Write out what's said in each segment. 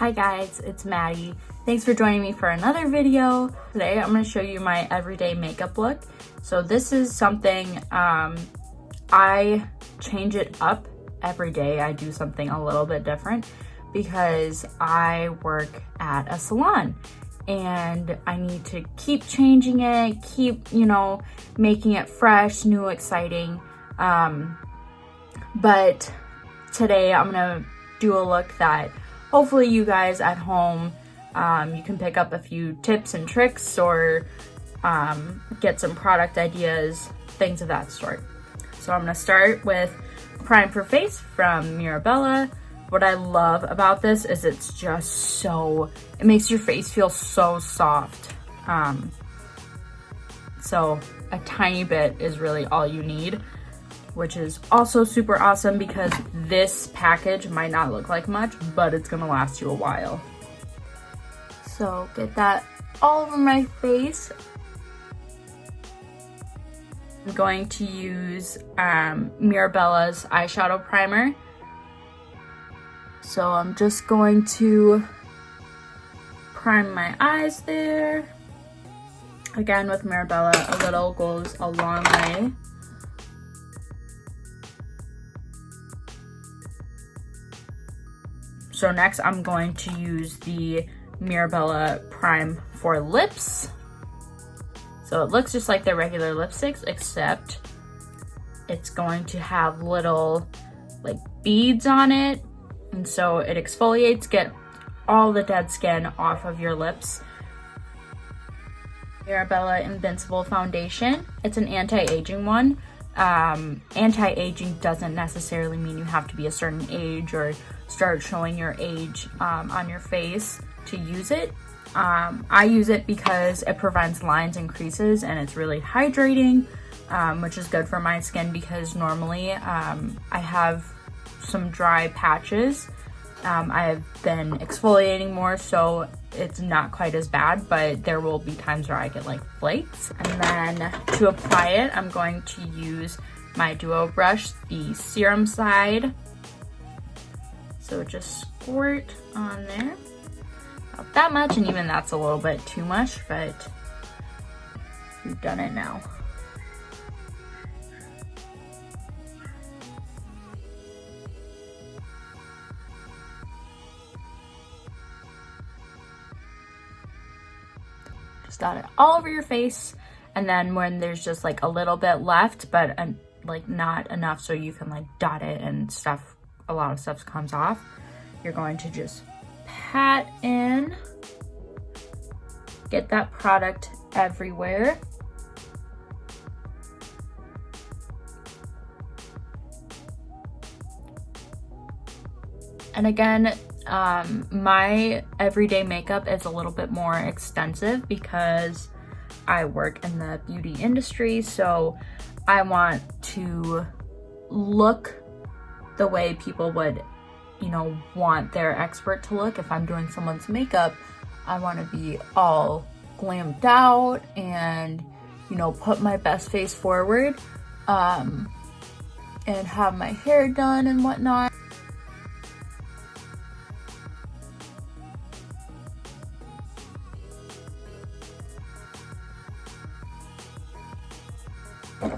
Hi guys, it's Maddie. Thanks for joining me for another video. Today I'm going to show you my everyday makeup look. So this is something, I change it up every day. I do something a little bit different because I work at a salon and I need to keep changing it, keep, making it fresh, new, exciting. But today I'm going to do a look that hopefully you guys at home, you can pick up a few tips and tricks or get some product ideas, things of that sort. So I'm gonna start with Prime for Face from Mirabella. What I love about this is it's just it makes your face feel so soft. So a tiny bit is really all you need, which is also super awesome because this package might not look like much, but it's gonna last you a while. So get that all over my face. I'm going to use Mirabella's Eyeshadow Primer. So I'm just going to prime my eyes there. Again, with Mirabella, a little goes a long way. So next I'm going to use the Mirabella Prime for Lips. So it looks just like their regular lipsticks, except it's going to have little like beads on it. And so it exfoliates, get all the dead skin off of your lips. Mirabella Invincible Foundation. It's an anti-aging one. Anti-aging doesn't necessarily mean you have to be a certain age or start showing your age on your face to use it. I use it because it prevents lines and creases and it's really hydrating, which is good for my skin because normally I have some dry patches. I have been exfoliating more, so it's not quite as bad, but there will be times where I get like flakes. And then to apply it, I'm going to use my Duo Brush, the serum side. So just squirt on there. Not that much, and even that's a little bit too much, but we've done it now. Just dot it all over your face, and then when there's just like a little bit left, but like not enough so you can like dot it and stuff, a lot of stuff comes off, you're going to just pat in, get that product everywhere. And again, my everyday makeup is a little bit more extensive because I work in the beauty industry, so I want to look the way people would want their expert to look. If I'm doing someone's makeup, I want to be all glammed out and put my best face forward, and have my hair done and whatnot.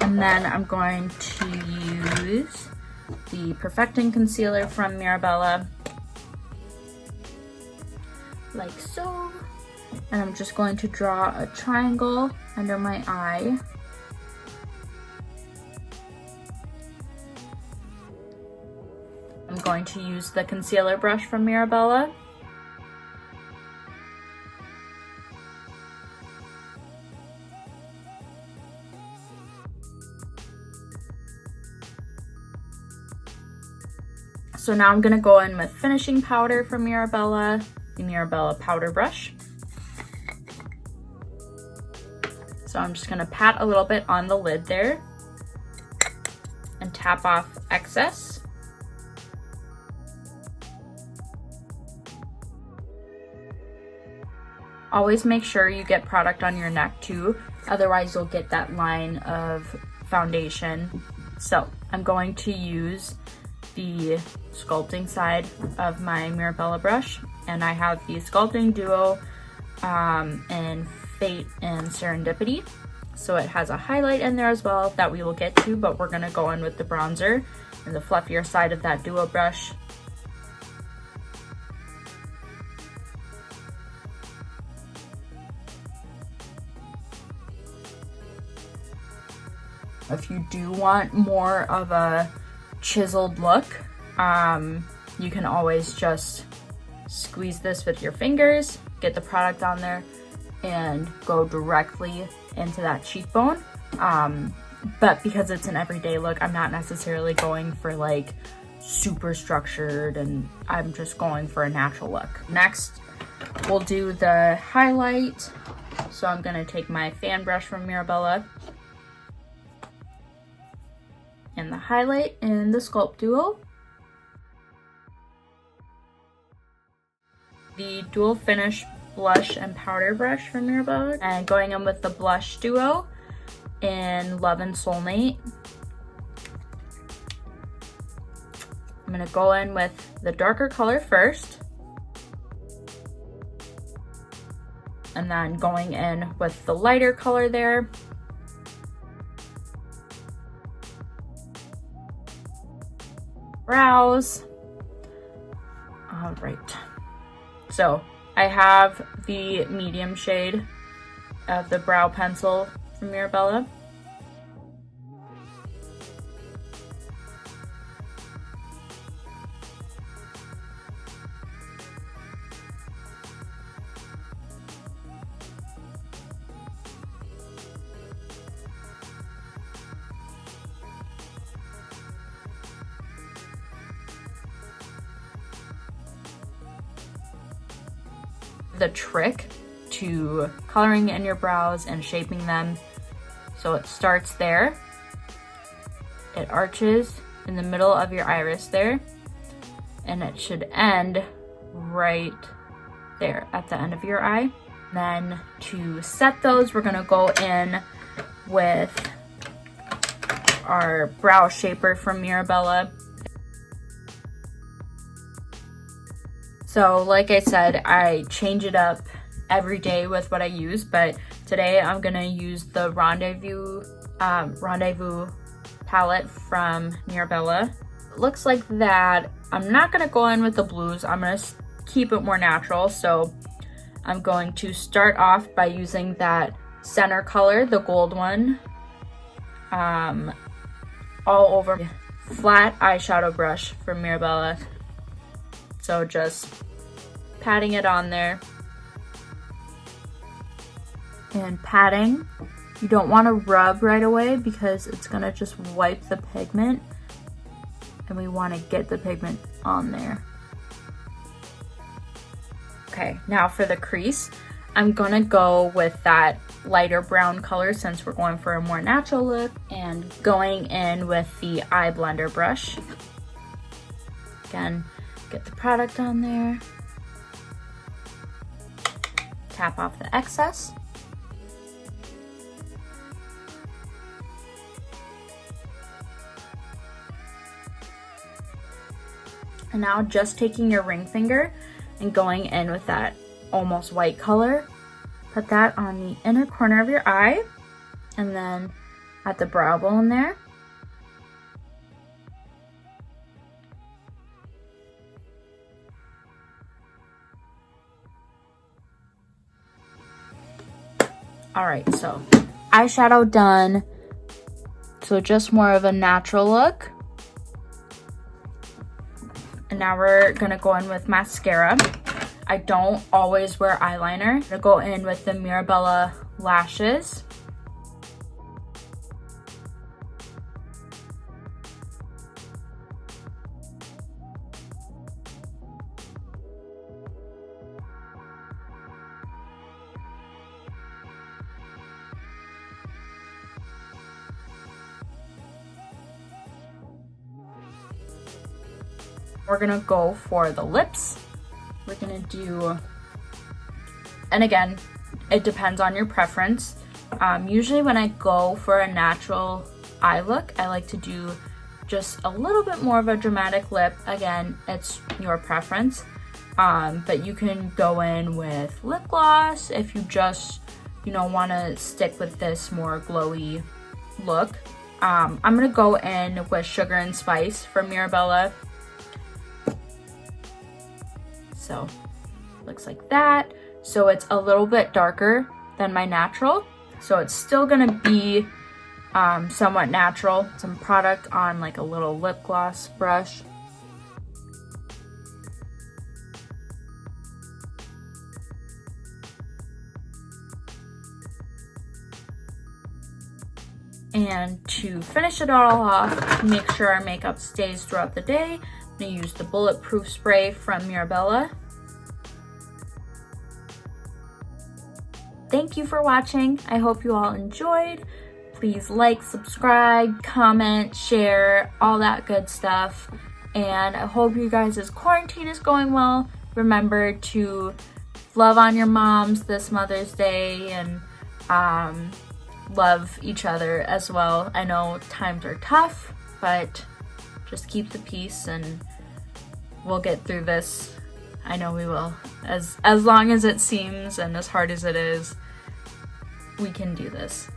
And then I'm going to use the Perfecting Concealer from Mirabella, like so. And I'm just going to draw a triangle under my eye. I'm going to use the concealer brush from Mirabella. So now I'm gonna go in with finishing powder from Mirabella, the Mirabella powder brush. So I'm just gonna pat a little bit on the lid there and tap off excess. Always make sure you get product on your neck too, otherwise you'll get that line of foundation. So I'm going to use the sculpting side of my Mirabella brush, and I have the Sculpting Duo in Fate and Serendipity. So it has a highlight in there as well that we will get to, but we're gonna go in with the bronzer and the fluffier side of that duo brush. If you do want more of a chiseled look, you can always just squeeze this with your fingers, get the product on there, and go directly into that cheekbone. But because it's an everyday look, I'm not necessarily going for like super structured, and I'm just going for a natural look. Next, we'll do the highlight. So I'm gonna take my fan brush from Mirabella and the highlight in the Sculpt Duo. The Dual Finish blush and powder brush from Mirabella, and going in with the blush duo in Love and Soulmate. I'm gonna go in with the darker color first, and then going in with the lighter color there. Brows. All right. So I have the medium shade of the brow pencil from Mirabella. The trick to coloring in your brows and shaping them. So it starts there, it arches in the middle of your iris there, and it should end right there at the end of your eye. Then to set those, we're gonna go in with our brow shaper from Mirabella. So like I said, I change it up every day with what I use, but today I'm gonna use the Rendezvous palette from Mirabella. It looks like that. I'm not gonna go in with the blues. I'm gonna keep it more natural. So I'm going to start off by using that center color, the gold one, all over flat eyeshadow brush from Mirabella. So just patting it on there. And patting, you don't want to rub right away because it's gonna just wipe the pigment, and we want to get the pigment on there. Okay, now for the crease, I'm gonna go with that lighter brown color since we're going for a more natural look, and going in with the eye blender brush. Again, get the product on there, tap off the excess. And now just taking your ring finger and going in with that almost white color, put that on the inner corner of your eye, and then at the brow bone there. All right, so eyeshadow done. So just more of a natural look. And now we're gonna go in with mascara. I don't always wear eyeliner. I'm gonna go in with the Mirabella lashes. We're gonna go for the lips. We're gonna do, and again, it depends on your preference. Usually when I go for a natural eye look, I like to do just a little bit more of a dramatic lip. Again, it's your preference, but you can go in with lip gloss if you just, you know, want to stick with this more glowy look. I'm gonna go in with Sugar and Spice from Mirabella. So looks like that. So it's a little bit darker than my natural, so it's still gonna be somewhat natural. Some product on like a little lip gloss brush. And to finish it all off, to make sure our makeup stays throughout the day, I'm gonna use the Bulletproof Spray from Mirabella. Thank you for watching. I hope you all enjoyed. Please like, subscribe, comment, share, all that good stuff. And I hope you guys' quarantine is going well. Remember to love on your moms this Mother's Day, and love each other as well. I know times are tough, but just keep the peace and we'll get through this. I know we will. As long as it seems and as hard as it is, we can do this.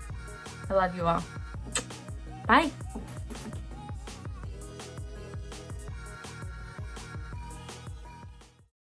I love you all. Bye.